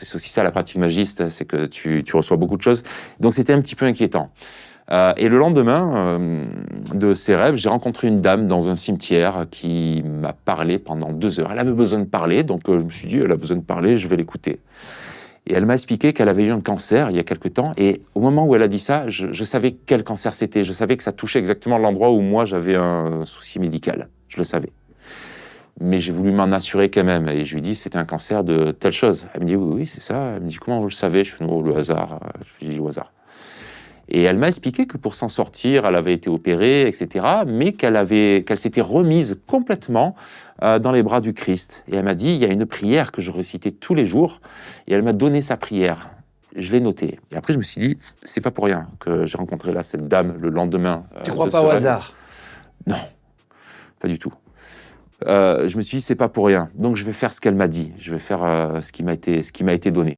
c'est aussi ça la pratique magiste, c'est que tu reçois beaucoup de choses. Donc c'était un petit peu inquiétant. Et le lendemain de ces rêves, j'ai rencontré une dame dans un cimetière qui m'a parlé pendant 2 heures. Elle avait besoin de parler, donc je me suis dit, elle a besoin de parler, je vais l'écouter. Et elle m'a expliqué qu'elle avait eu un cancer il y a quelque temps, et au moment où elle a dit ça, je savais quel cancer c'était. Je savais que ça touchait exactement l'endroit où moi j'avais un souci médical. Je le savais. Mais j'ai voulu m'en assurer quand même, et je lui ai dit, c'était un cancer de telle chose. Elle me dit, oui, c'est ça. Elle me dit, comment vous le savez? Je suis le hasard. Je lui dis, au hasard. Et elle m'a expliqué que pour s'en sortir, elle avait été opérée, etc., mais qu'elle s'était remise complètement dans les bras du Christ. Et elle m'a dit, il y a une prière que je récitais tous les jours, et elle m'a donné sa prière. Je l'ai notée. Et après, je me suis dit, c'est pas pour rien que j'ai rencontré là cette dame le lendemain. Tu crois pas au hasard? Non, pas du tout. Je me suis dit, c'est pas pour rien. Donc, je vais faire ce qu'elle m'a dit. Je vais faire ce qui m'a été donné.